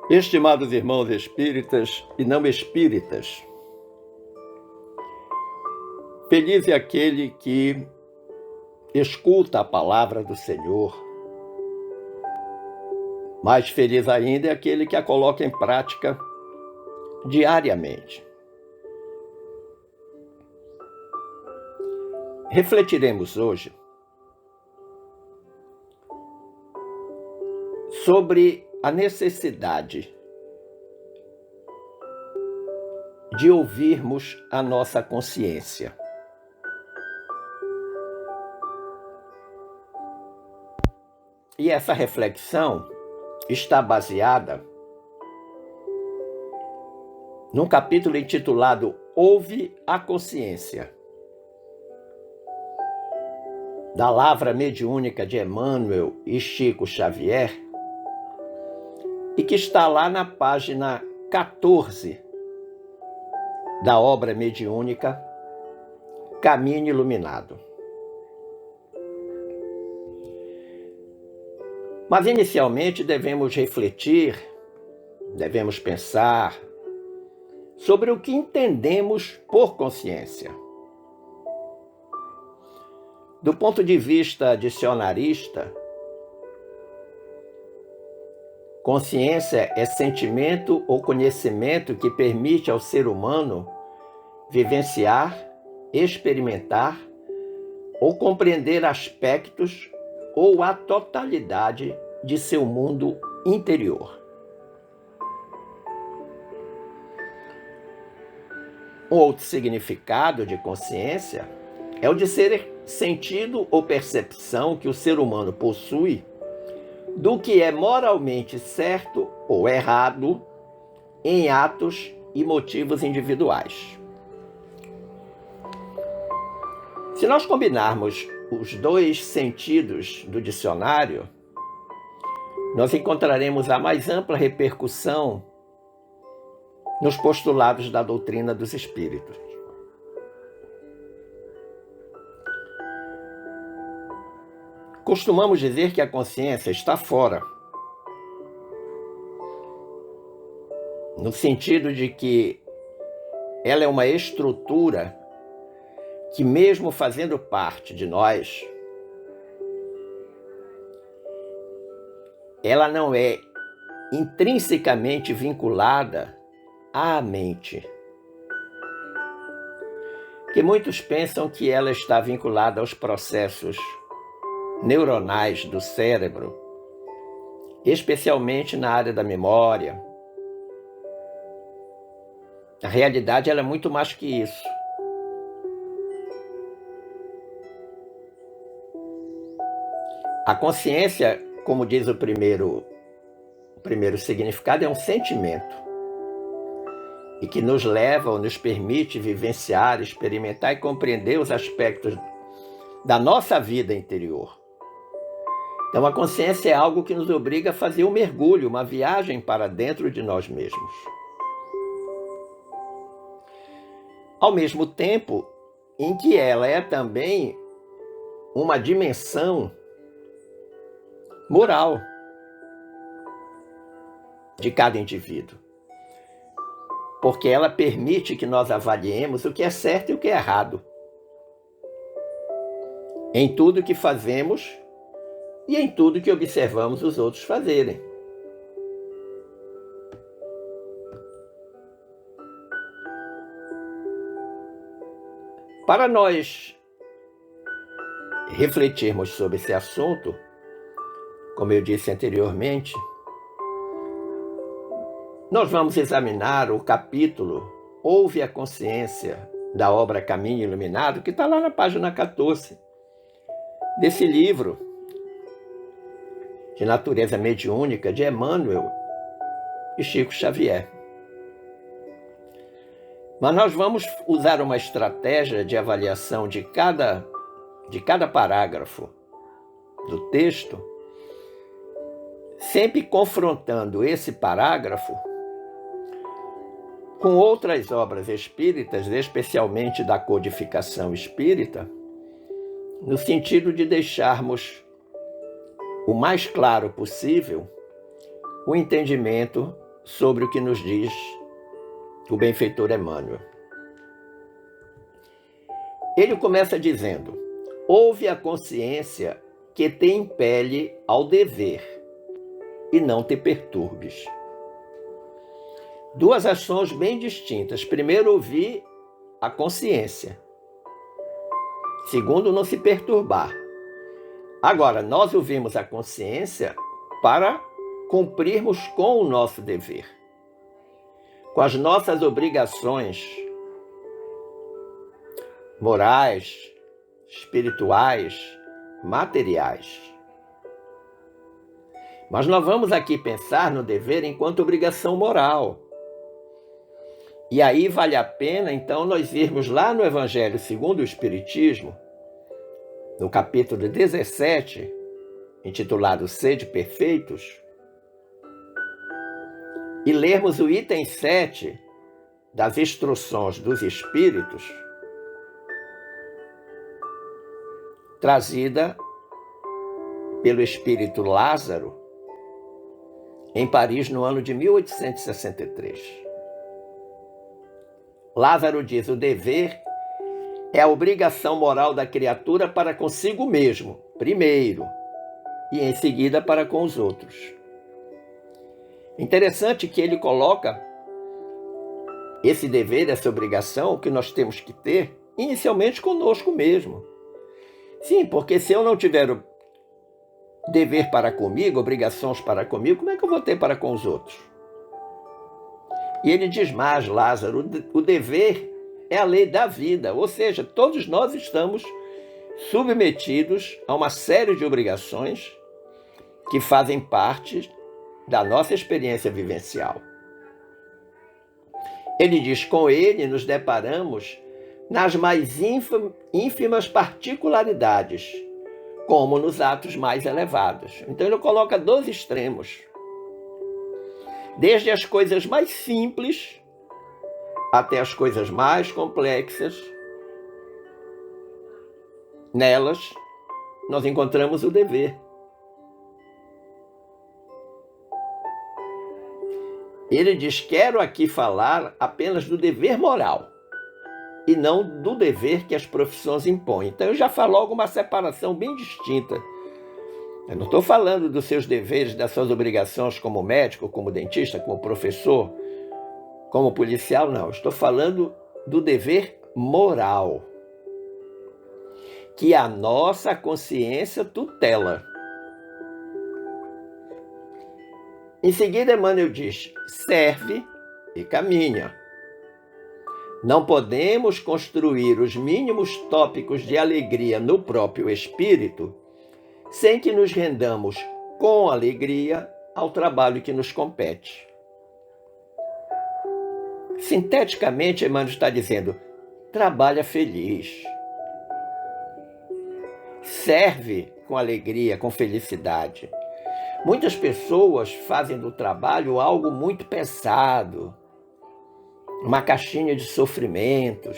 Estimados irmãos espíritas e não espíritas, feliz é aquele que escuta a palavra do Senhor. Mais feliz ainda é aquele que a coloca em prática diariamente. Refletiremos hoje sobre a necessidade de ouvirmos a nossa consciência. E essa reflexão está baseada num capítulo intitulado Ouve a Consciência, da Lavra Mediúnica de Emmanuel e Chico Xavier, e que está lá na página 14 da obra mediúnica Caminho Iluminado. Mas inicialmente devemos refletir, devemos pensar sobre o que entendemos por consciência. Do ponto de vista dicionarista, consciência é sentimento ou conhecimento que permite ao ser humano vivenciar, experimentar ou compreender aspectos ou a totalidade de seu mundo interior. Um outro significado de consciência é o de ser sentido ou percepção que o ser humano possui do que é moralmente certo ou errado em atos e motivos individuais. Se nós combinarmos os dois sentidos do dicionário, nós encontraremos a mais ampla repercussão nos postulados da doutrina dos espíritos. Costumamos dizer que a consciência está fora, no sentido de que ela é uma estrutura que, mesmo fazendo parte de nós, ela não é intrinsecamente vinculada à mente. Que muitos pensam que ela está vinculada aos processos neuronais do cérebro, especialmente na área da memória. A realidade ela é muito mais que isso. A consciência, como diz o primeiro significado, é um sentimento e que nos leva ou nos permite vivenciar, experimentar e compreender os aspectos da nossa vida interior. Então, a consciência é algo que nos obriga a fazer um mergulho, uma viagem para dentro de nós mesmos. Ao mesmo tempo em que ela é também uma dimensão moral de cada indivíduo, porque ela permite que nós avaliemos o que é certo e o que é errado em tudo que fazemos e em tudo que observamos os outros fazerem. Para nós refletirmos sobre esse assunto, como eu disse anteriormente, nós vamos examinar o capítulo Ouve a Consciência, da obra Caminho Iluminado, que está lá na página 14 desse livro de natureza mediúnica de Emmanuel e Chico Xavier. Mas nós vamos usar uma estratégia de avaliação de cada parágrafo do texto, sempre confrontando esse parágrafo com outras obras espíritas, especialmente da codificação espírita, no sentido de deixarmos o mais claro possível o entendimento sobre o que nos diz o benfeitor Emmanuel. Ele começa dizendo: ouve a consciência que te impele ao dever e não te perturbes. Duas ações bem distintas. Primeiro, ouvir a consciência. Segundo, não se perturbar. Agora, nós ouvimos a consciência para cumprirmos com o nosso dever, com as nossas obrigações morais, espirituais, materiais. Mas nós vamos aqui pensar no dever enquanto obrigação moral. E aí vale a pena, então, nós irmos lá no Evangelho segundo o Espiritismo, no capítulo 17, intitulado Sede Perfeitos, e lermos o item 7 das Instruções dos Espíritos, trazida pelo Espírito Lázaro em Paris no ano de 1863. Lázaro diz: o dever é a obrigação moral da criatura para consigo mesmo, primeiro, e em seguida para com os outros. Interessante que ele coloca esse dever, essa obrigação que nós temos que ter, inicialmente conosco mesmo. Sim, porque se eu não tiver o dever para comigo, obrigações para comigo, como é que eu vou ter para com os outros? E ele diz mais, Lázaro: o dever é a lei da vida, ou seja, todos nós estamos submetidos a uma série de obrigações que fazem parte da nossa experiência vivencial. Ele diz: com ele nos deparamos nas mais ínfimas particularidades, como nos atos mais elevados. Então ele coloca dois extremos. Desde as coisas mais simples até as coisas mais complexas, nelas nós encontramos o dever. Ele diz: quero aqui falar apenas do dever moral e não do dever que as profissões impõem. Então eu já falo logo uma separação bem distinta. Eu não estou falando dos seus deveres, das suas obrigações como médico, como dentista, como professor, como policial, não. Estou falando do dever moral, que a nossa consciência tutela. Em seguida, Emmanuel diz: serve e caminha. Não podemos construir os mínimos tópicos de alegria no próprio espírito sem que nos rendamos com alegria ao trabalho que nos compete. Sinteticamente, Emmanuel está dizendo: trabalha feliz. Serve com alegria, com felicidade. Muitas pessoas fazem do trabalho algo muito pesado, uma caixinha de sofrimentos.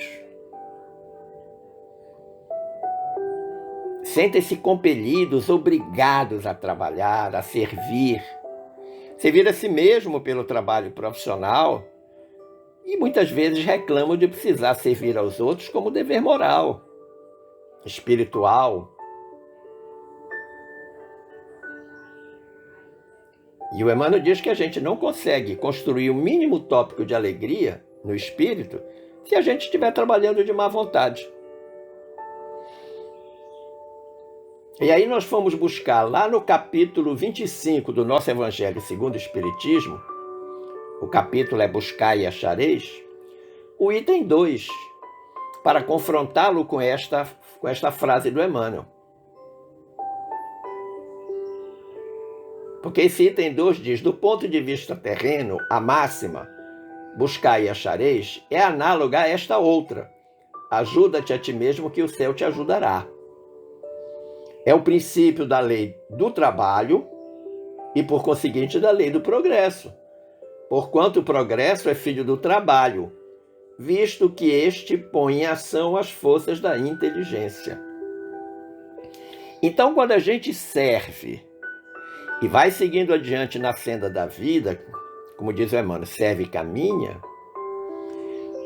Sentem-se compelidos, obrigados a trabalhar, a servir a si mesmo pelo trabalho profissional e muitas vezes reclamam de precisar servir aos outros como dever moral, espiritual. E o Emmanuel diz que a gente não consegue construir o mínimo tópico de alegria no espírito se a gente estiver trabalhando de má vontade. E aí nós fomos buscar lá no capítulo 25 do nosso Evangelho segundo o Espiritismo, o capítulo é Buscai e Achareis, o item 2, para confrontá-lo com esta frase do Emmanuel. Porque esse item 2 diz: do ponto de vista terreno, a máxima, buscai e achareis, é análoga a esta outra: ajuda-te a ti mesmo que o céu te ajudará. É o princípio da lei do trabalho e, por conseguinte, da lei do progresso. Porquanto o progresso é filho do trabalho, visto que este põe em ação as forças da inteligência. Então, quando a gente serve e vai seguindo adiante na senda da vida, como diz o Emmanuel, serve e caminha,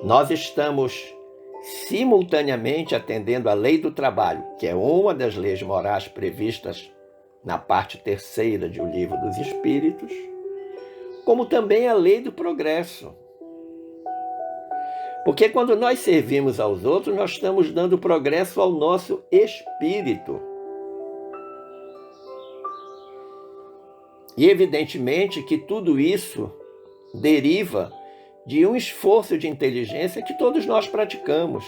nós estamos simultaneamente atendendo à lei do trabalho, que é uma das leis morais previstas na parte terceira de O Livro dos Espíritos, como também a lei do progresso. Porque quando nós servimos aos outros, nós estamos dando progresso ao nosso espírito. E evidentemente que tudo isso deriva de um esforço de inteligência que todos nós praticamos.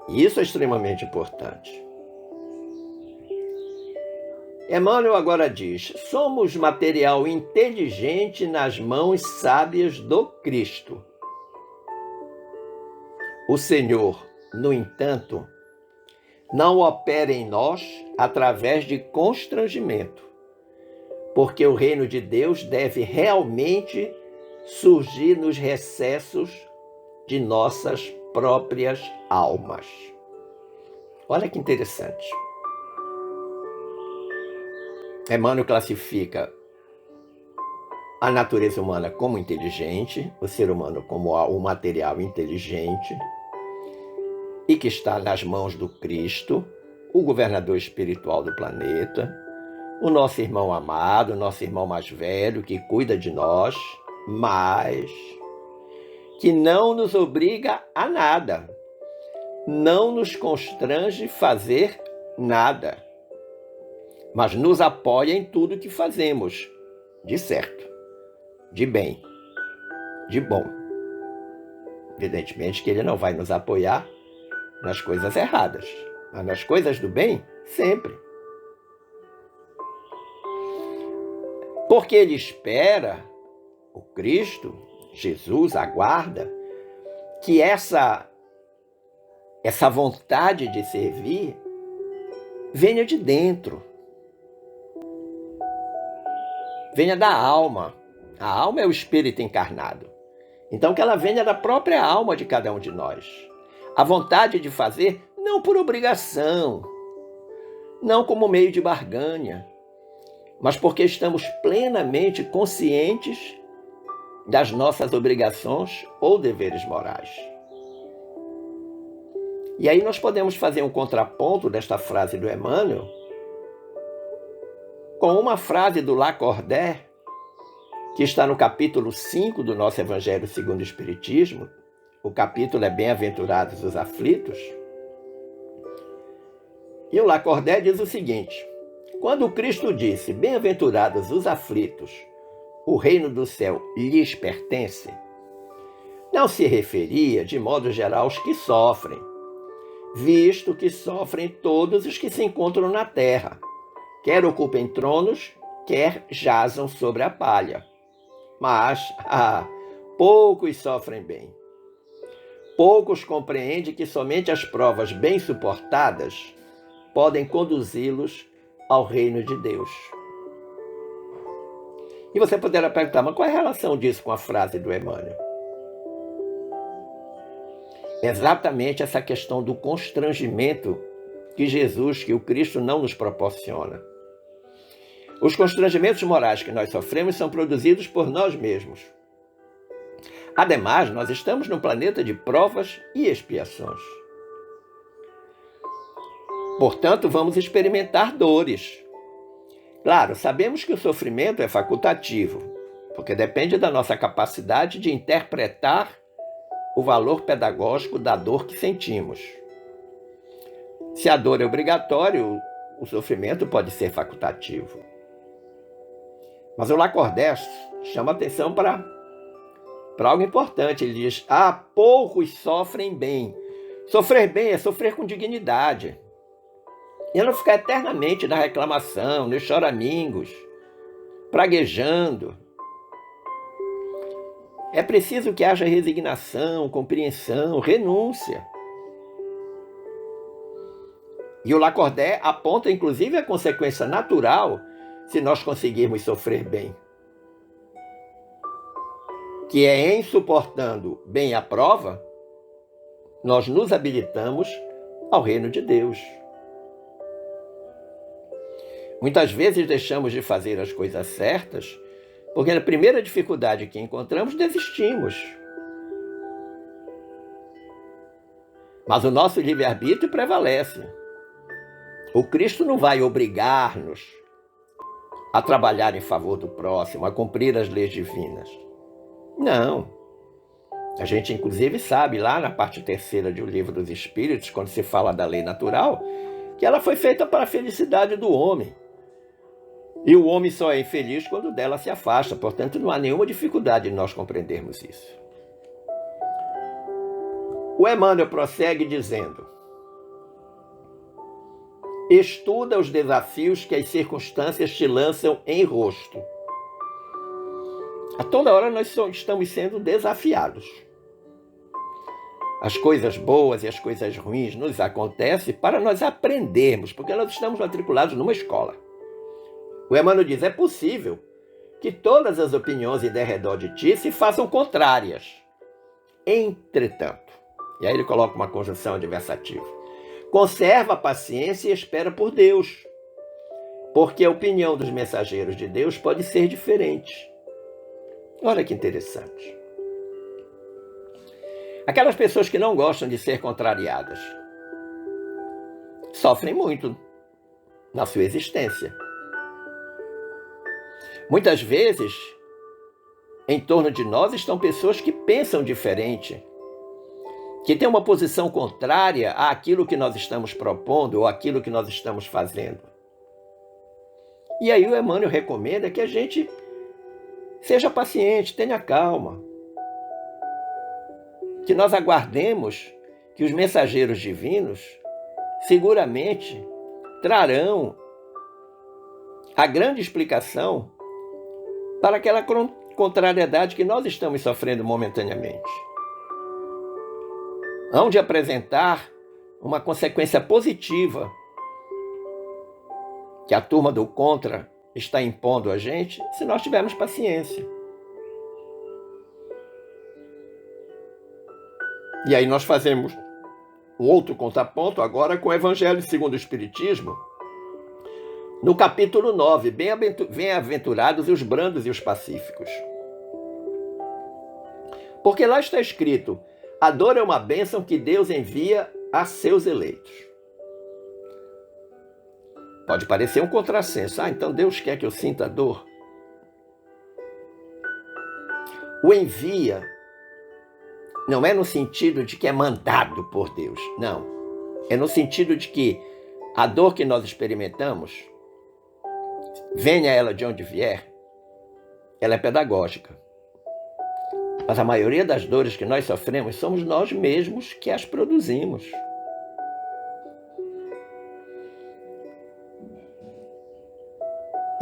E isso é extremamente importante. Emmanuel agora diz: somos material inteligente nas mãos sábias do Cristo. O Senhor, no entanto, não opera em nós através de constrangimento, porque o reino de Deus deve realmente surgir nos recessos de nossas próprias almas. Olha que interessante. Emmanuel classifica a natureza humana como inteligente, o ser humano como o material inteligente, e que está nas mãos do Cristo, o governador espiritual do planeta, o nosso irmão amado, nosso irmão mais velho, que cuida de nós, mas que não nos obriga a nada, não nos constrange a fazer nada, mas nos apoia em tudo que fazemos, de certo, de bem, de bom. Evidentemente que ele não vai nos apoiar nas coisas erradas, mas nas coisas do bem, sempre. Porque ele espera, o Cristo, Jesus, aguarda, que essa vontade de servir venha de dentro, venha da alma. A alma é o espírito encarnado. Então que ela venha da própria alma de cada um de nós. A vontade de fazer, não por obrigação, não como meio de barganha, mas porque estamos plenamente conscientes das nossas obrigações ou deveres morais. E aí nós podemos fazer um contraponto desta frase do Emmanuel com uma frase do Lacordaire, que está no capítulo 5 do nosso Evangelho segundo o Espiritismo. O capítulo é Bem-aventurados os aflitos. E o Lacordaire diz o seguinte: quando Cristo disse, bem-aventurados os aflitos, o reino do céu lhes pertence, não se referia, de modo geral, aos que sofrem, visto que sofrem todos os que se encontram na terra, quer ocupem tronos, quer jazam sobre a palha. Mas, poucos sofrem bem. Poucos compreendem que somente as provas bem suportadas podem conduzi-los ao reino de Deus. E você poderá perguntar, mas qual é a relação disso com a frase do Emmanuel? Exatamente essa questão do constrangimento que Jesus, que o Cristo não nos proporciona. Os constrangimentos morais que nós sofremos são produzidos por nós mesmos. Ademais, nós estamos num planeta de provas e expiações. Portanto, vamos experimentar dores. Claro, sabemos que o sofrimento é facultativo, porque depende da nossa capacidade de interpretar o valor pedagógico da dor que sentimos. Se a dor é obrigatória, o sofrimento pode ser facultativo. Mas o Lacordaire chama atenção para algo importante. Ele diz, poucos sofrem bem. Sofrer bem é sofrer com dignidade. E não ficar eternamente na reclamação, nos choramingos, praguejando. É preciso que haja resignação, compreensão, renúncia. E o Lacordaire aponta, inclusive, a consequência natural se nós conseguirmos sofrer bem. Que é em suportando bem a prova, nós nos habilitamos ao reino de Deus. Muitas vezes deixamos de fazer as coisas certas Porque na primeira dificuldade que encontramos, desistimos. Mas o nosso livre-arbítrio prevalece. O Cristo não vai obrigar-nos a trabalhar em favor do próximo, a cumprir as leis divinas. Não. A gente, inclusive, sabe lá na parte terceira do Livro dos Espíritos, quando se fala da lei natural, que ela foi feita para a felicidade do homem. E o homem só é infeliz quando dela se afasta. Portanto, não há nenhuma dificuldade em nós compreendermos isso. O Emmanuel prossegue dizendo: estuda os desafios que as circunstâncias te lançam em rosto. A toda hora nós estamos sendo desafiados. As coisas boas e as coisas ruins nos acontecem para nós aprendermos, porque nós estamos matriculados numa escola. O Emmanuel diz: é possível que todas as opiniões em derredor de ti se façam contrárias. Entretanto, e aí ele coloca uma conjunção adversativa, conserva a paciência e espera por Deus, porque a opinião dos mensageiros de Deus pode ser diferente. Olha que interessante. Aquelas pessoas que não gostam de ser contrariadas sofrem muito na sua existência. Muitas vezes, em torno de nós estão pessoas que pensam diferente, que têm uma posição contrária àquilo que nós estamos propondo ou àquilo que nós estamos fazendo. E aí o Emmanuel recomenda que a gente seja paciente, tenha calma, que nós aguardemos que os mensageiros divinos seguramente trarão a grande explicação para aquela contrariedade que nós estamos sofrendo momentaneamente. Hão de apresentar uma consequência positiva que a turma do contra está impondo a gente, se nós tivermos paciência. E aí nós fazemos um outro contraponto agora com o Evangelho segundo o Espiritismo, no capítulo 9, bem-aventurados os brandos e os pacíficos. Porque lá está escrito: a dor é uma bênção que Deus envia a seus eleitos. Pode parecer um contrassenso. Então Deus quer que eu sinta dor? O envia não é no sentido de que é mandado por Deus. Não. É no sentido de que a dor que nós experimentamos, venha ela de onde vier, ela é pedagógica. Mas a maioria das dores que nós sofremos somos nós mesmos que as produzimos.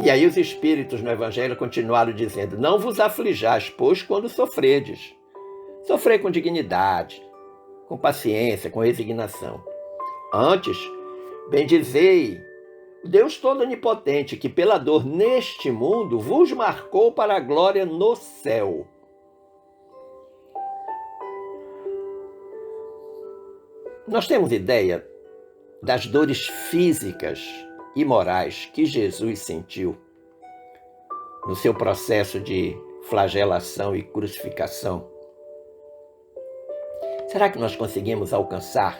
E aí os espíritos no Evangelho continuaram dizendo: não vos aflijais, pois, quando sofredes. Sofrei com dignidade, com paciência, com resignação. Antes, bendizei o Deus Todo-Onipotente, que pela dor neste mundo vos marcou para a glória no céu. Nós temos ideia das dores físicas e morais que Jesus sentiu no seu processo de flagelação e crucificação? Será que nós conseguimos alcançar?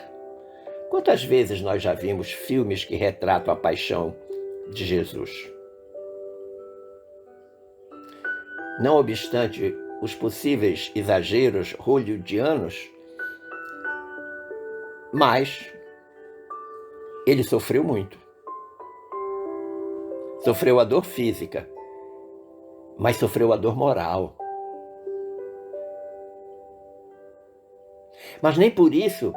Quantas vezes nós já vimos filmes que retratam a paixão de Jesus? Não obstante os possíveis exageros hollywoodianos, mas ele sofreu muito. Sofreu a dor física, mas sofreu a dor moral. Mas nem por isso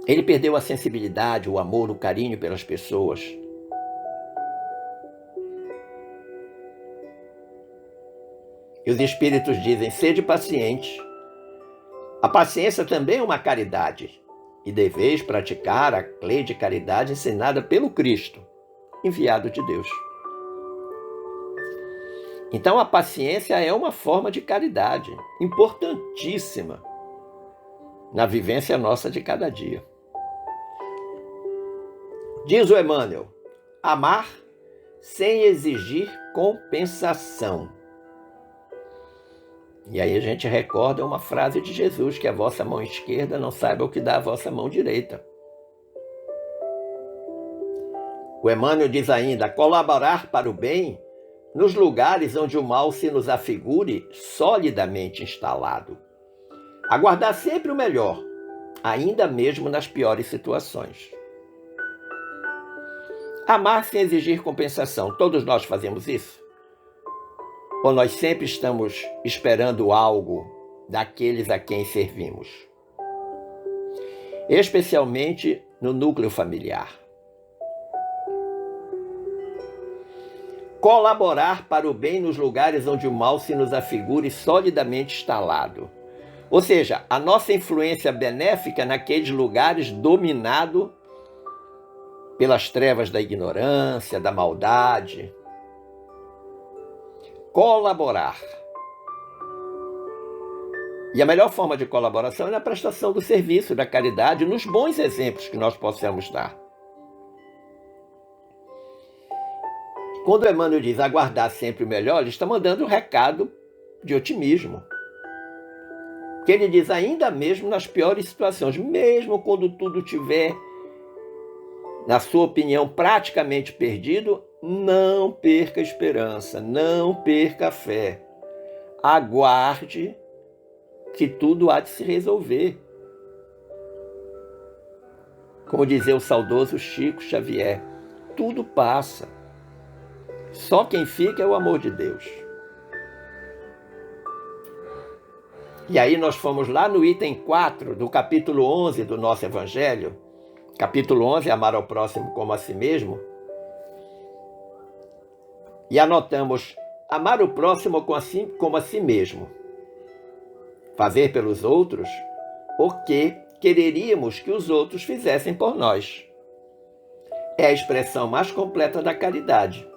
ele perdeu a sensibilidade, o amor, o carinho pelas pessoas. E os espíritos dizem: sede paciente. A paciência também é uma caridade, e deveis praticar a lei de caridade ensinada pelo Cristo, enviado de Deus. Então a paciência é uma forma de caridade importantíssima na vivência nossa de cada dia. Diz o Emmanuel: amar sem exigir compensação. E aí a gente recorda uma frase de Jesus, que a vossa mão esquerda não saiba o que dá a vossa mão direita. O Emmanuel diz ainda: colaborar para o bem nos lugares onde o mal se nos afigure solidamente instalado. Aguardar sempre o melhor, ainda mesmo nas piores situações. Amar sem exigir compensação. Todos nós fazemos isso? Ou nós sempre estamos esperando algo daqueles a quem servimos? Especialmente no núcleo familiar. Colaborar para o bem nos lugares onde o mal se nos afigure solidamente instalado. Ou seja, a nossa influência benéfica naqueles lugares dominado pelas trevas da ignorância, da maldade. Colaborar. E a melhor forma de colaboração é na prestação do serviço, da caridade, nos bons exemplos que nós possamos dar. Quando Emmanuel diz aguardar sempre o melhor, ele está mandando um recado de otimismo. Que ele diz, ainda mesmo nas piores situações, mesmo quando tudo estiver, na sua opinião, praticamente perdido, não perca a esperança, não perca a fé. Aguarde que tudo há de se resolver. Como dizia o saudoso Chico Xavier, tudo passa. Só quem fica é o amor de Deus. E aí nós fomos lá no item 4 do capítulo 11 do nosso Evangelho. Capítulo 11, amar ao próximo como a si mesmo. E anotamos, amar o próximo como a si mesmo. Fazer pelos outros o que quereríamos que os outros fizessem por nós. É a expressão mais completa da caridade.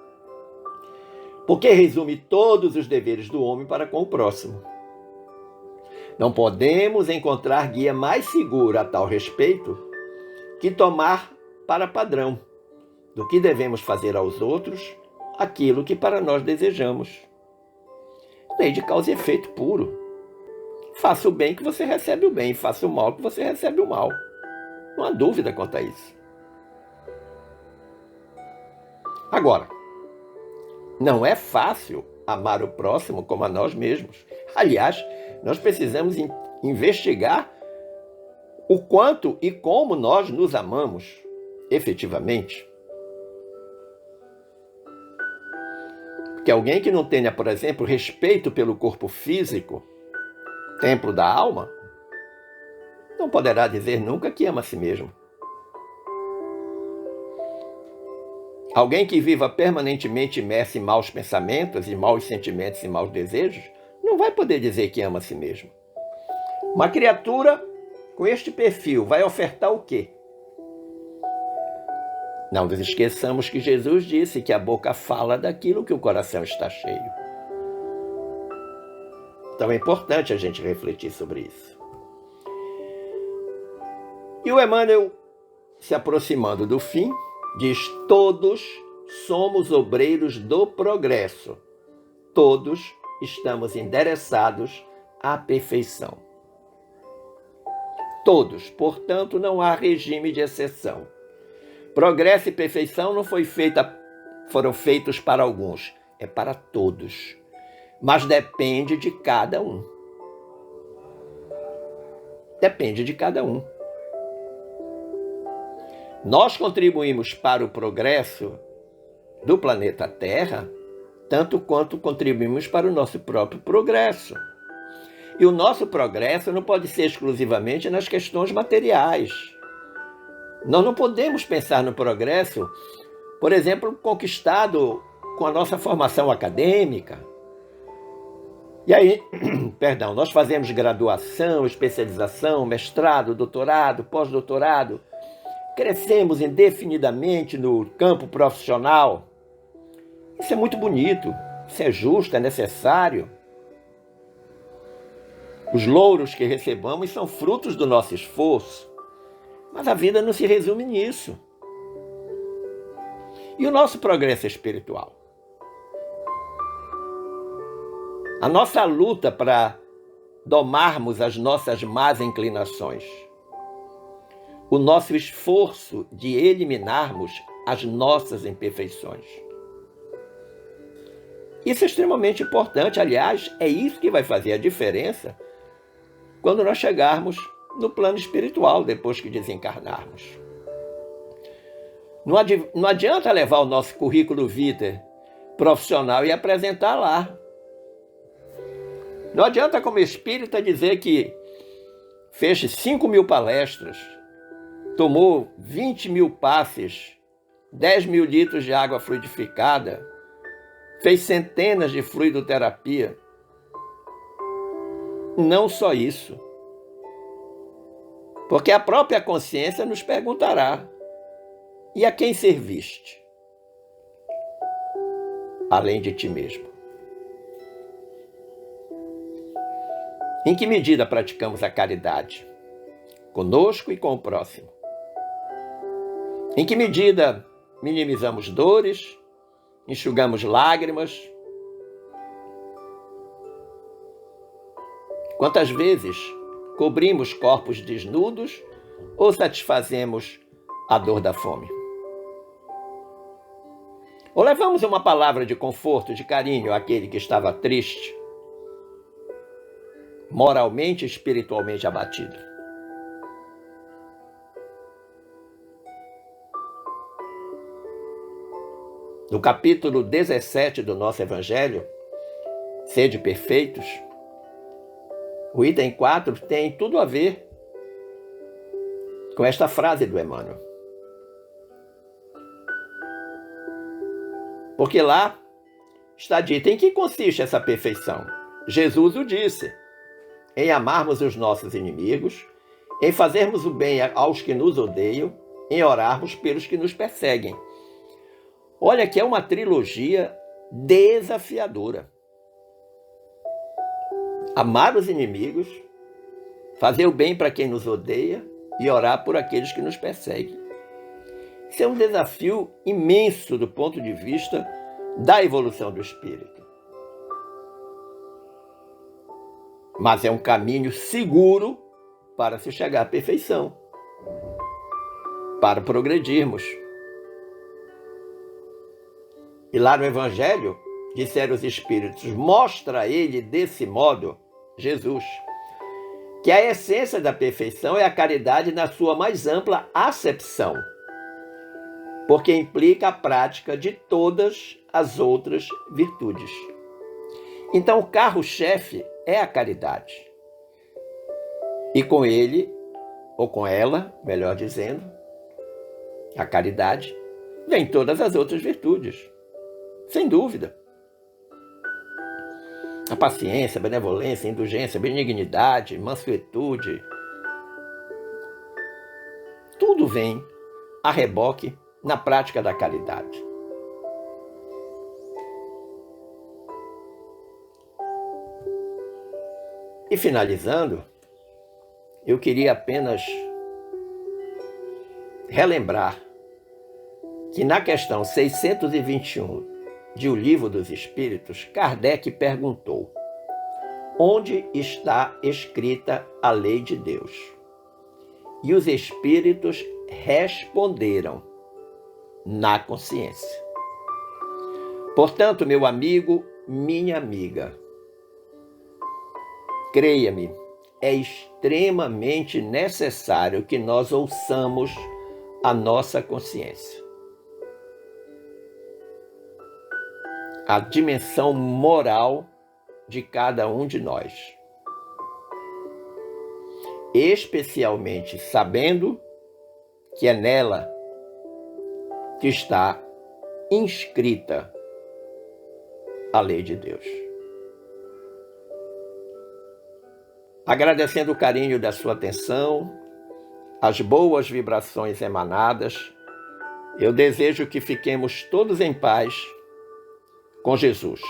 Porque resume todos os deveres do homem para com o próximo. Não podemos encontrar guia mais seguro a tal respeito que tomar para padrão do que devemos fazer aos outros aquilo que para nós desejamos. Lei de causa e efeito puro. Faça o bem que você recebe o bem, faça o mal que você recebe o mal. Não há dúvida quanto a isso. Agora, não é fácil amar o próximo como a nós mesmos. Aliás, nós precisamos investigar o quanto e como nós nos amamos efetivamente. Porque alguém que não tenha, por exemplo, respeito pelo corpo físico, templo da alma, não poderá dizer nunca que ama a si mesmo. Alguém que viva permanentemente imerso em maus pensamentos, em maus sentimentos e maus desejos, não vai poder dizer que ama a si mesmo. Uma criatura com este perfil vai ofertar o quê? Não nos esqueçamos que Jesus disse que a boca fala daquilo que o coração está cheio. Então é importante a gente refletir sobre isso. E o Emmanuel, se aproximando do fim, diz: todos somos obreiros do progresso. Todos estamos endereçados à perfeição. Todos, portanto, não há regime de exceção. Progresso e perfeição não foram feitos para alguns, é para todos. Mas depende de cada um. Depende de cada um. Nós contribuímos para o progresso do planeta Terra, tanto quanto contribuímos para o nosso próprio progresso. E o nosso progresso não pode ser exclusivamente nas questões materiais. Nós não podemos pensar no progresso, por exemplo, conquistado com a nossa formação acadêmica. E aí, nós fazemos graduação, especialização, mestrado, doutorado, pós-doutorado, crescemos indefinidamente no campo profissional. Isso é muito bonito, isso é justo, é necessário. Os louros que recebamos são frutos do nosso esforço. Mas a vida não se resume nisso. E o nosso progresso espiritual? A nossa luta para domarmos as nossas más inclinações. O nosso esforço de eliminarmos as nossas imperfeições. Isso é extremamente importante, aliás, é isso que vai fazer a diferença quando nós chegarmos no plano espiritual, depois que desencarnarmos. Não adianta levar o nosso currículo vitae profissional e apresentar lá. Não adianta, como espírita, dizer que fez 5.000 palestras, tomou 20.000 passes, 10.000 litros de água fluidificada, fez centenas de fluidoterapia. Não só isso. Porque a própria consciência nos perguntará: e a quem serviste? Além de ti mesmo. Em que medida praticamos a caridade? Conosco e com o próximo. Em que medida minimizamos dores, enxugamos lágrimas? Quantas vezes cobrimos corpos desnudos ou satisfazemos a dor da fome? Ou levamos uma palavra de conforto, de carinho àquele que estava triste, moralmente e espiritualmente abatido? No capítulo 17 do nosso Evangelho, Sede Perfeitos, o item 4 tem tudo a ver com esta frase do Emmanuel. Porque lá está dito em que consiste essa perfeição. Jesus o disse: em amarmos os nossos inimigos, em fazermos o bem aos que nos odeiam, em orarmos pelos que nos perseguem. Olha que é uma trilogia desafiadora. Amar os inimigos, fazer o bem para quem nos odeia e orar por aqueles que nos perseguem. Isso é um desafio imenso do ponto de vista da evolução do espírito. Mas é um caminho seguro para se chegar à perfeição, para progredirmos. E lá no Evangelho, disseram os Espíritos, mostra a ele desse modo, Jesus, que a essência da perfeição é a caridade na sua mais ampla acepção, porque implica a prática de todas as outras virtudes. Então, o carro-chefe é a caridade. E com ele, ou com ela, melhor dizendo, a caridade, vem todas as outras virtudes, sem dúvida. A paciência, a benevolência, a indulgência, a benignidade, a mansuetude, tudo vem a reboque na prática da caridade. E finalizando, eu queria apenas relembrar que na questão 621 de O Livro dos Espíritos, Kardec perguntou: onde está escrita a lei de Deus? E os espíritos responderam: na consciência. Portanto, meu amigo, minha amiga, creia-me, é extremamente necessário que nós ouçamos a nossa consciência. A dimensão moral de cada um de nós. Especialmente sabendo que é nela que está inscrita a lei de Deus. Agradecendo o carinho da sua atenção, as boas vibrações emanadas, eu desejo que fiquemos todos em paz com Jesus.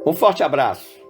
Um forte abraço.